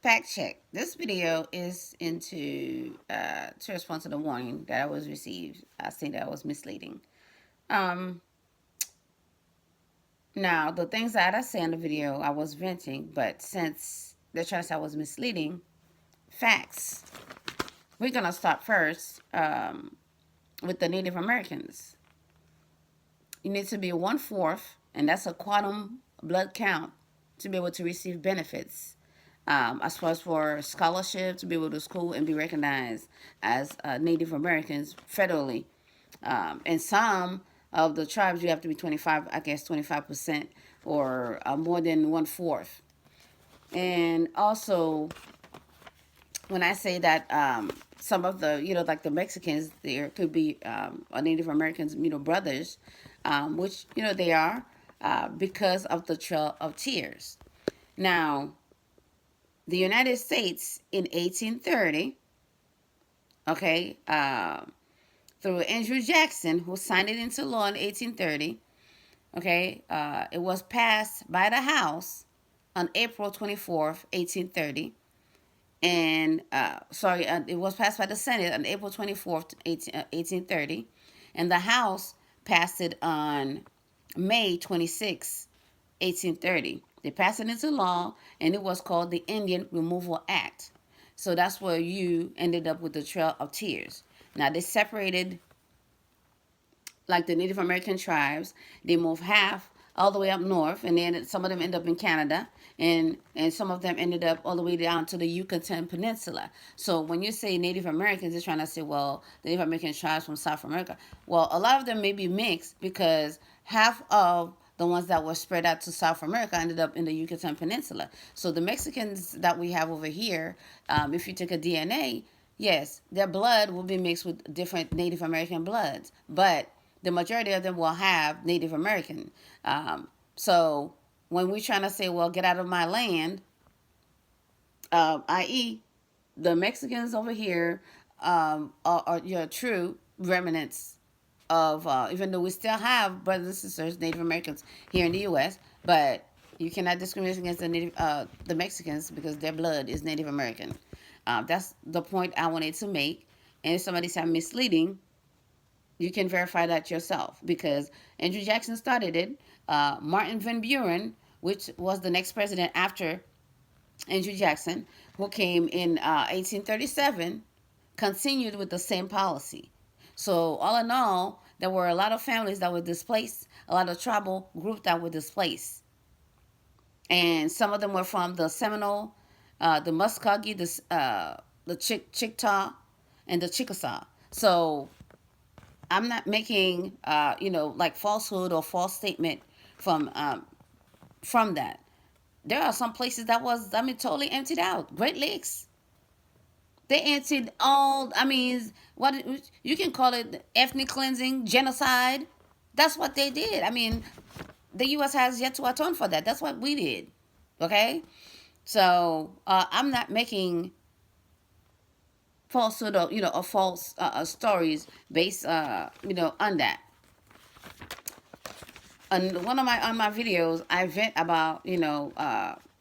Fact check. This video is to respond to the warning that I was received. I think that was misleading. Um, Now the things that I say in the video, I was venting, but since they're trying to say I was misleading, facts. We're gonna start first with the Native Americans. You need to be 1/4, and that's a quantum blood count to be able to receive benefits. As far as for scholarship, to be able to school and be recognized as Native Americans federally. And some of the tribes, you have to be 25, I guess 25% or more than 1/4. And also, when I say that some of the, like the Mexicans, there could be Native Americans, brothers, which, they are because of the Trail of Tears. Now, the United States in 1830, okay, through Andrew Jackson, who signed it into law in 1830, okay, it was passed by the House on April 24th, 1830. And, it was passed by the Senate on April 24th, 1830. And the House passed it on May 26th, 1830. They passed it into law, and it was called the Indian Removal Act. So that's where you ended up with the Trail of Tears. Now, they separated, like the Native American tribes. They moved half all the way up north, and then some of them end up in Canada, and some of them ended up all the way down to the Yucatan Peninsula. So when you say Native Americans, they're trying to say, well, the Native American tribes from South America. Well, a lot of them may be mixed because half of the ones that were spread out to South America ended up in the Yucatan Peninsula. So the Mexicans that we have over here, if you take a DNA, yes, their blood will be mixed with different Native American bloods, but the majority of them will have Native American. So when we're trying to say, well, get out of my land, i.e., the Mexicans over here are your true remnants of, even though we still have brothers and sisters, Native Americans here in the U.S., but you cannot discriminate against the Mexicans because their blood is Native American. That's the point I wanted to make. And if somebody said misleading, you can verify that yourself because Andrew Jackson started it. Martin Van Buren, which was the next president after Andrew Jackson, who came in 1837, continued with the same policy. So all in all, there were a lot of families that were displaced, a lot of tribal groups that were displaced. And some of them were from the Seminole, the Muskogee, the Chickasaw, and the Chickasaw. So I'm not making, like falsehood or false statement from that. There are some places that was, totally emptied out. Great Lakes, they emptied all. What you can call it, ethnic cleansing, genocide. That's what they did. The U.S. has yet to atone for that. That's what we did. Okay, so I'm not making falsehood or false stories based on that. On my videos, I vent about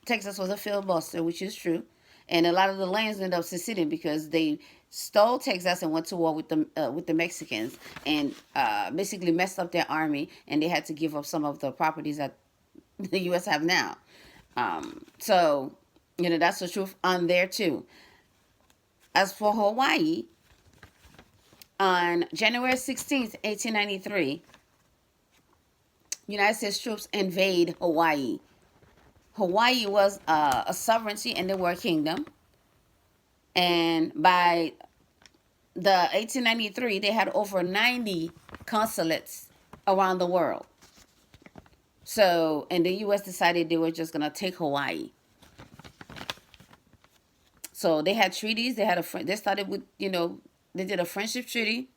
Texas was a filibuster, which is true, and a lot of the lands ended up seceding because they stole Texas and went to war with the Mexicans and basically messed up their army, and they had to give up some of the properties that the U.S. have now. So that's the truth on there too. As for Hawaii, on January 16th, 1893, United States troops invade Hawaii. Hawaii was a sovereignty and they were a kingdom. And by the 1893, they had over 90 consulates around the world. So, and the U.S. decided they were just going to take Hawaii. So they had treaties. They started with, they did a friendship treaty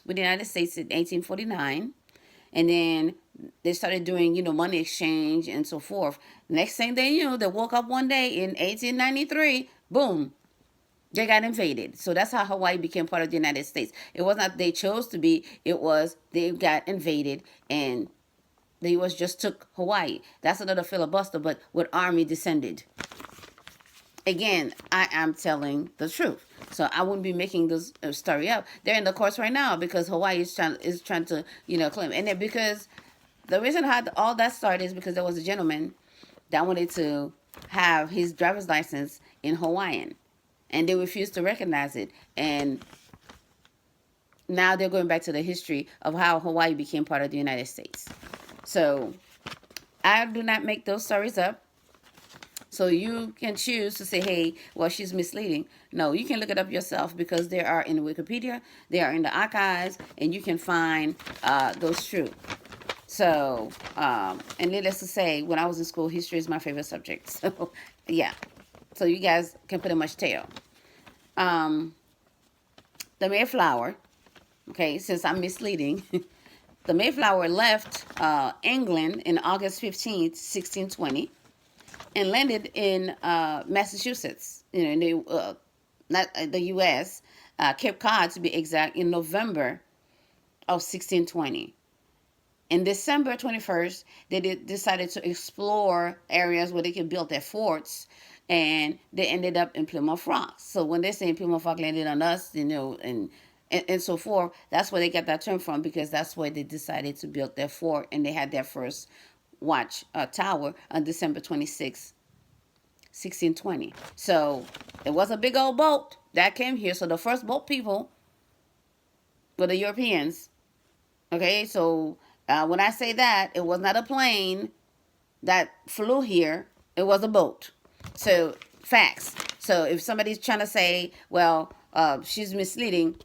with the United States in 1849. And then they started doing, money exchange and so forth. Next thing they knew, they woke up one day in 1893, boom, they got invaded. So that's how Hawaii became part of the United States. It was not they chose to be, it was they got invaded and the U.S. just took Hawaii. That's another filibuster, but with army descended. Again, I am telling the truth. So I wouldn't be making this story up. They're in the courts right now because Hawaii is trying to claim, and then because the reason how all that started is because there was a gentleman that wanted to have his driver's license in Hawaiian, and they refused to recognize it. And now they're going back to the history of how Hawaii became part of the United States. So I do not make those stories up. So you can choose to say, hey, well, she's misleading. No, you can look it up yourself because they are in Wikipedia, they are in the archives, and you can find those true. So, and needless to say, when I was in school, history is my favorite subject. So, yeah. So you guys can pretty much tell. Um, the Mayflower, okay, since I'm misleading, the Mayflower left England in August 15th, 1620, and landed in Massachusetts, in the not the U.S., Cape Cod to be exact, in November of 1620. In December 21st, they decided to explore areas where they could build their forts, and they ended up in Plymouth Rock. So when they say Plymouth Rock landed on us, and so forth, that's where they got that term from, because that's where they decided to build their fort, and they had their first watch tower on December 26, 1620. So it was a big old boat that came here. So the first boat people were the Europeans. Okay, so when I say that, it was not a plane that flew here, it was a boat. So, facts. So, if somebody's trying to say, well, she's misleading,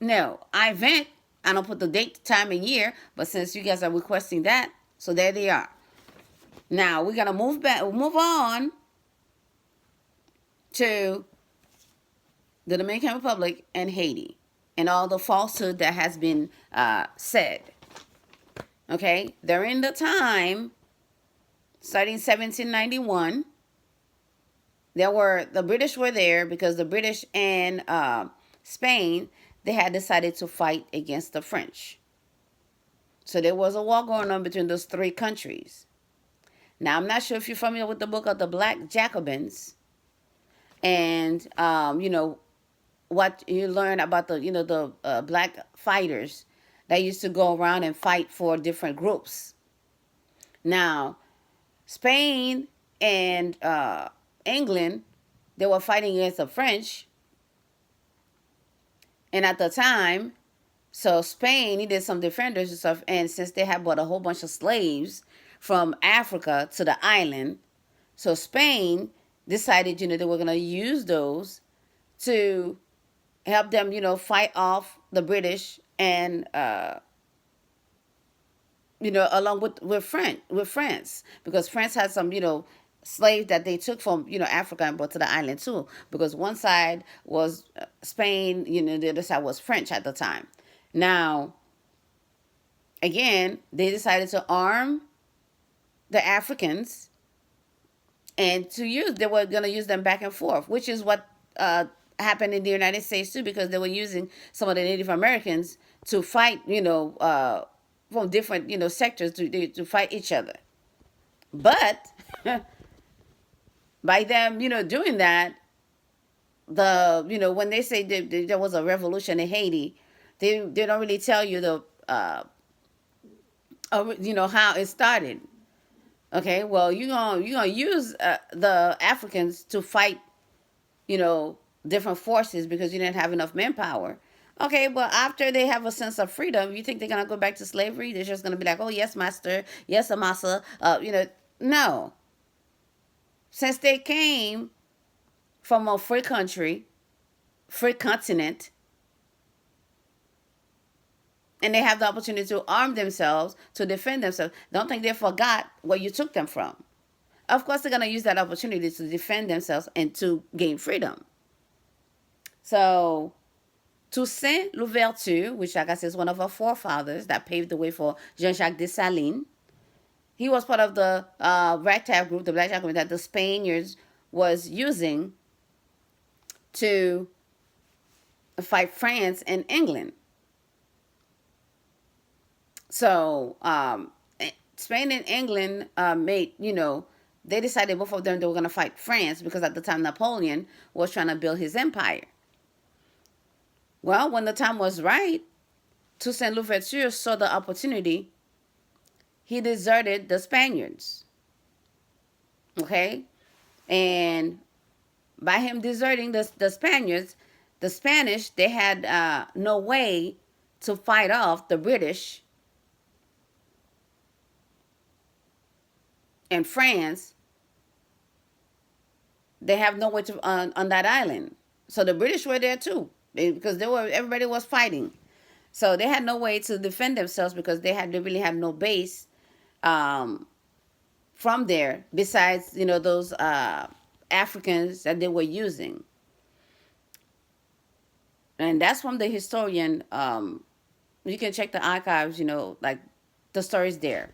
no, I don't put the date, time, and year, but since you guys are requesting that, so there they are. Now, we're going to move on to the Dominican Republic and Haiti and all the falsehood that has been said. Okay, during the time starting 1791, the British were there because the British and Spain, they had decided to fight against the French. So there was a war going on between those three countries. Now, I'm not sure if you're familiar with the book of the Black Jacobins, and what you learn about the black fighters that used to go around and fight for different groups. Now, Spain and England, they were fighting against the French. And at the time, so Spain needed some defenders and stuff. And since they had brought a whole bunch of slaves from Africa to the island, so Spain decided, they were going to use those to help them, fight off the British and, along with France, because France had some, slaves that they took from, Africa and brought to the island too, because one side was Spain, the other side was French at the time. Now, again, they decided to arm the Africans and they were going to use them back and forth, which is what happened in the United States too, because they were using some of the Native Americans to fight, from different, sectors to fight each other. But by them, doing that, when they say there was a revolution in Haiti, they don't really tell you how it started. Okay, well, you're gonna use the Africans to fight, different forces because you didn't have enough manpower. Okay, but after they have a sense of freedom, you think they're gonna go back to slavery? They're just gonna be like, oh yes, master, yes, Amasa. No. Since they came from a free country, free continent, and they have the opportunity to arm themselves, to defend themselves, don't think they forgot where you took them from. Of course, they're going to use that opportunity to defend themselves and to gain freedom. So, Toussaint Louverture, which, like I said, is one of our forefathers that paved the way for Jean-Jacques Dessalines, he was part of the ragtag group, the Black Jacobins, that the Spaniards was using to fight France and England. So Spain and England made, they decided both of them they were going to fight France because at the time Napoleon was trying to build his empire. Well, when the time was right, Toussaint Louverture saw the opportunity. He deserted the Spaniards. Okay? And by him deserting the Spaniards, the Spanish, they had no way to fight off the British and France. They have no way to on that island. So the British were there too, because everybody was fighting. So they had no way to defend themselves because they really had no base from there besides those Africans that they were using. And that's from the historian. You can check the archives, like the stories there.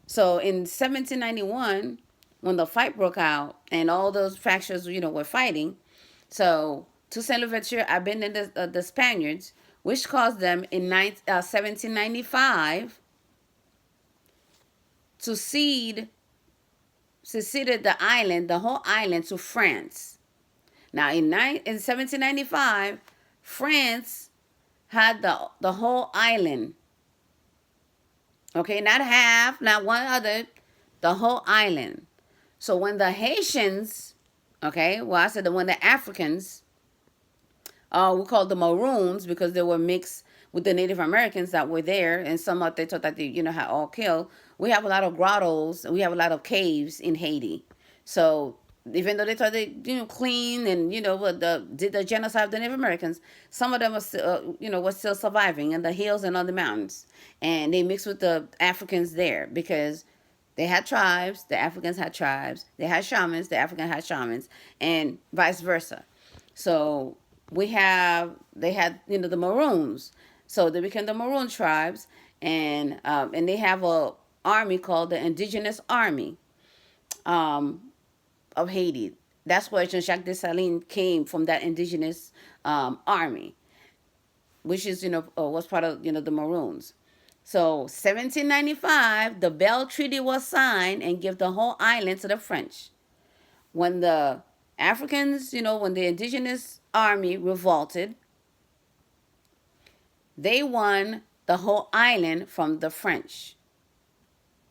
So in 1791, when the fight broke out and all those factions, were fighting, so Toussaint Louverture abandoned the Spaniards, which caused them in 1795 to seceded the island, the whole island, to France. Now in 1795, France had the whole island. Okay, not half, not one other, the whole island. So when the Haitians, okay, well I said that when the Africans, we called them Maroons because they were mixed with the Native Americans that were there, and some of they thought that they, had all killed. We have a lot of grottos, we have a lot of caves in Haiti. So even though they thought they, clean and did the genocide of the Native Americans, some of them were still, was still surviving in the hills and on the mountains, and they mixed with the Africans there because they had tribes, the Africans had tribes, they had shamans, the Africans had shamans, and vice versa. So they had the Maroons, so they became the Maroon tribes, and they have a army called the Indigenous Army of Haiti. That's where Jean-Jacques Dessalines came from, that indigenous army, which is was part of the Maroons. So 1795, the Belle Treaty was signed and gave the whole island to the French. When the Africans, when the indigenous army revolted, they won the whole island from the French.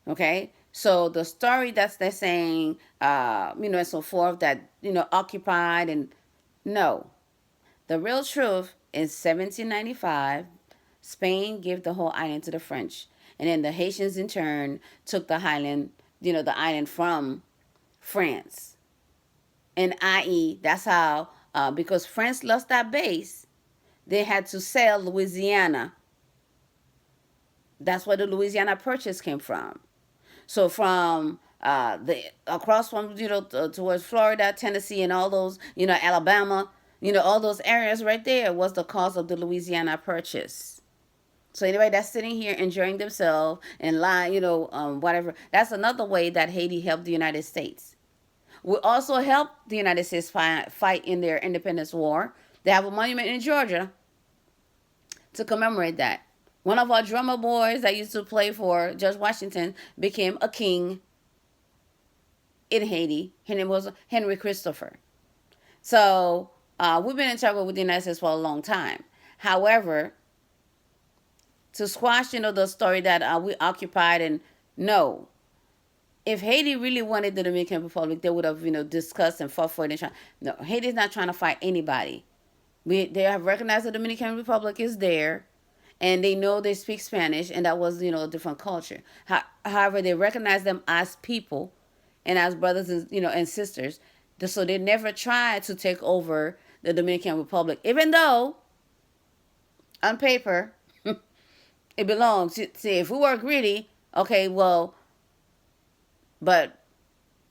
Okay, so the story that's they're saying, and so forth, that occupied, and no, the real truth is 1795, Spain gave the whole island to the French, and then the Haitians in turn took the island, the island from France, and i.e. that's how because France lost that base, they had to sell Louisiana. That's where the Louisiana Purchase came from. So from the across from towards Florida, Tennessee, and all those Alabama, all those areas right there was the cause of the Louisiana Purchase. So anybody that's sitting here enjoying themselves and lying, whatever, that's another way that Haiti helped the United States. We also helped the United States fight in their independence war. They have a monument in Georgia to commemorate that. One of our drummer boys that used to play for George Washington became a king in Haiti. His name was Henry Christopher. So we've been in trouble with the United States for a long time. However, to squash, the story that we occupied, and no, if Haiti really wanted the Dominican Republic, they would have, discussed and fought for it. No, Haiti's not trying to fight anybody. They have recognized the Dominican Republic is there, and they know they speak Spanish, and that was, a different culture. However, they recognize them as people and as brothers and, and sisters. So they never tried to take over the Dominican Republic, even though on paper it belongs. See, if we were greedy, okay, well, but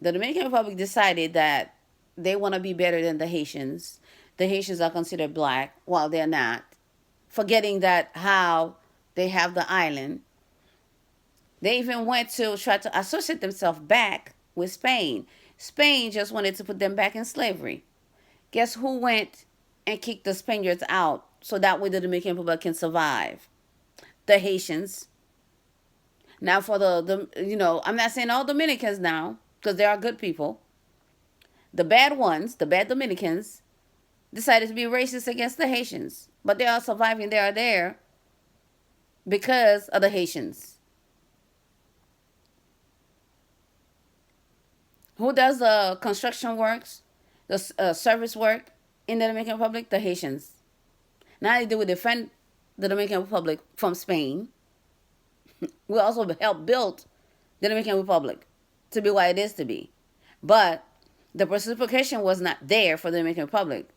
the Dominican Republic decided that they want to be better than the Haitians. The Haitians are considered black while they're not, forgetting that how they have the island. They even went to try to associate themselves back with Spain. Spain just wanted to put them back in slavery. Guess who went and kicked the Spaniards out so that way the Dominican Republic can survive? The Haitians. Now for the I'm not saying all Dominicans now, because they are good people. The bad ones, the bad Dominicans, decided to be racist against the Haitians, but they are surviving. They are there because of the Haitians. Who does the construction works, the service work in the Dominican Republic? The Haitians. Not only do we defend the Dominican Republic from Spain, we also help build the Dominican Republic to be what it is to be. But the reciprocation was not there for the Dominican Republic.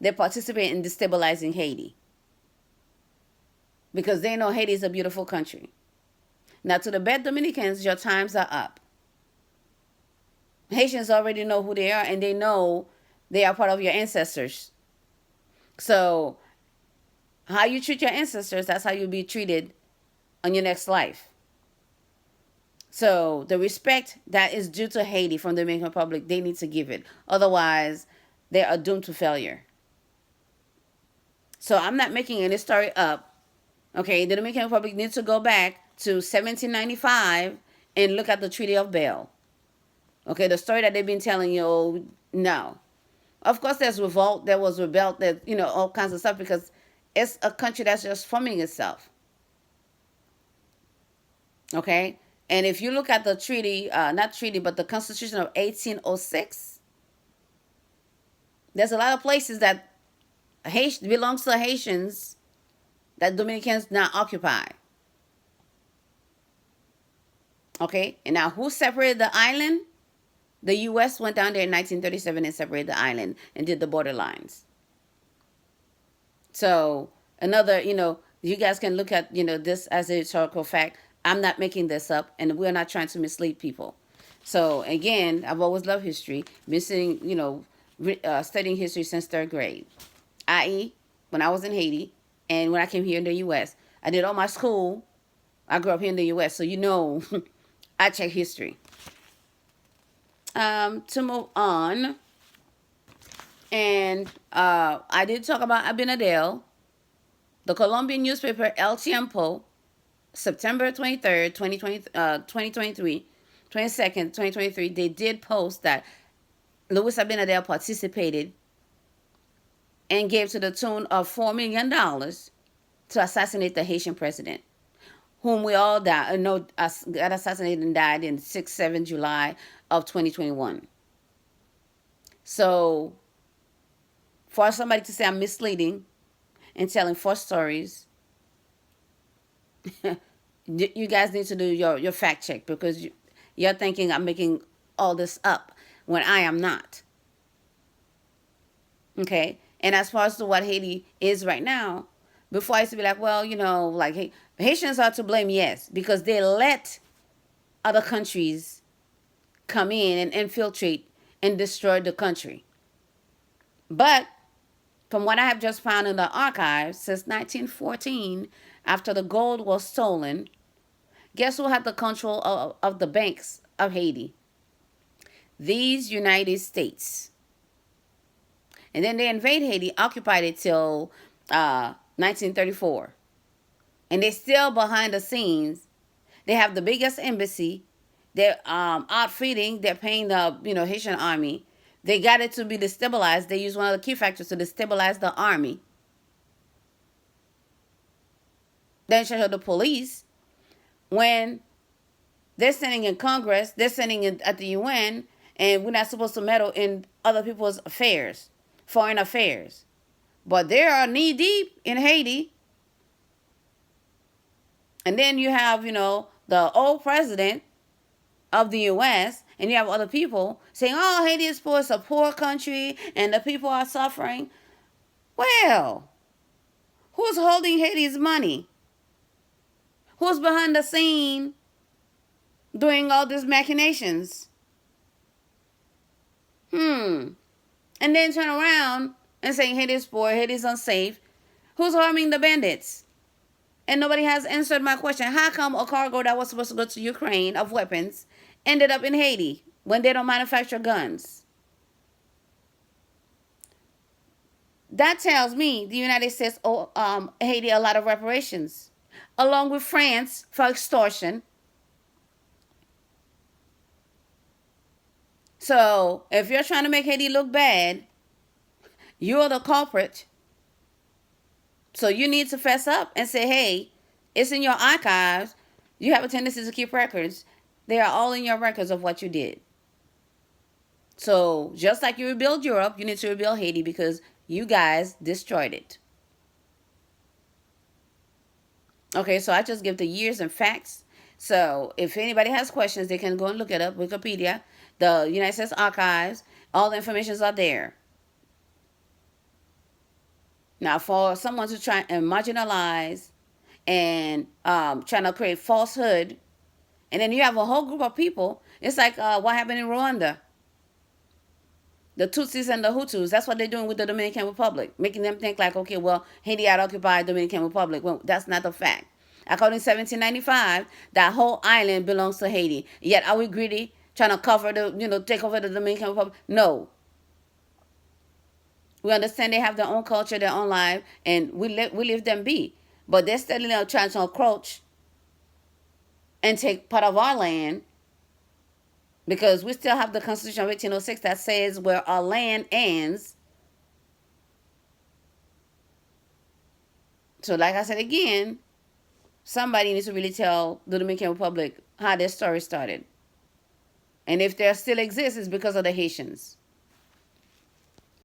They participate in destabilizing Haiti because they know Haiti is a beautiful country. Now, to the bad Dominicans, your times are up. Haitians already know who they are, and they know they are part of your ancestors. So, how you treat your ancestors, that's how you'll be treated on your next life. So, the respect that is due to Haiti from the Dominican Republic, they need to give it. Otherwise, they are doomed to failure. So, I'm not making any story up. Okay, the Dominican Republic needs to go back to 1795 and look at the Treaty of Belle. Okay, the story that they've been telling you, no. Of course, there's revolt, there was rebel, that all kinds of stuff, because it's a country that's just forming itself. Okay, and if you look at the treaty, not treaty, but the Constitution of 1806, there's a lot of places that belongs to Haitians that Dominicans now occupy. Okay, and now who separated the island? The U.S. went down there in 1937 and separated the island and did the border lines. So another, you guys can look at, this as a historical fact. I'm not making this up, and we're not trying to mislead people. So again, I've always loved history. Been studying, studying history since third grade. I.e., when I was in Haiti and when I came here in the U.S., I did all my school. I grew up here in the U.S., so I check history. To move on, and I did talk about Abinadel. The Colombian newspaper El Tiempo, September 23rd, 2023, 22nd, 2023, they did post that Luis Abinadel participated and gave to the tune of $4 million to assassinate the Haitian president, whom we all got assassinated and died in 6-7 July of 2021. So, for somebody to say I'm misleading and telling false stories, you guys need to do your fact check, because you're thinking I'm making all this up when I am not. Okay? And as far as to what Haiti is right now, before I used to be like, well, like Haitians are to blame, yes, because they let other countries come in and infiltrate and destroy the country. But from what I have just found in the archives, since 1914, after the gold was stolen, guess who had the control of the banks of Haiti? These United States. And then they invade Haiti, occupied it till 1934. And they're still behind the scenes. They have the biggest embassy. They're outfitting. They're paying the Haitian army. They got it to be destabilized. They use one of the key factors to destabilize the army. Then in charge of the police, when they're sending in Congress, they're sending it at the UN, and we're not supposed to meddle in other people's affairs, foreign affairs. But they are knee deep in Haiti. And then you have, the old president of the U.S., and you have other people saying, oh, Haiti is poor, it's a poor country, and the people are suffering. Well, who's holding Haiti's money? Who's behind the scene doing all these machinations? And then turn around and saying Haiti is poor, Haiti is unsafe. Who's harming the bandits? And nobody has answered my question. How come a cargo that was supposed to go to Ukraine of weapons ended up in Haiti when they don't manufacture guns? That tells me the United States owe Haiti a lot of reparations, along with France for extortion. So if you're trying to make Haiti look bad, you're the culprit. So you need to fess up and say, hey, it's in your archives. You have a tendency to keep records. They are all in your records of what you did. So just like you rebuild Europe, you need to rebuild Haiti because you guys destroyed it. Okay, so I just give the years and facts. So if anybody has questions, they can go and look it up. Wikipedia, the United States Archives, all the informations are there. Now, for someone to try and marginalize and trying to create falsehood, and then you have a whole group of people, it's like what happened in Rwanda. The Tutsis and the Hutus, that's what they're doing with the Dominican Republic, making them think like, okay, well, Haiti had occupied Dominican Republic. Well, that's not a fact. According to 1795, that whole island belongs to Haiti. Yet, are we greedy, trying to cover take over the Dominican Republic? No. We understand they have their own culture, their own life, and we leave them be. But they're steadily trying to encroach and take part of our land, because we still have the Constitution of 1806 that says where our land ends. So like I said again, somebody needs to really tell the Dominican Republic how their story started. And if there still exists, it's because of the Haitians.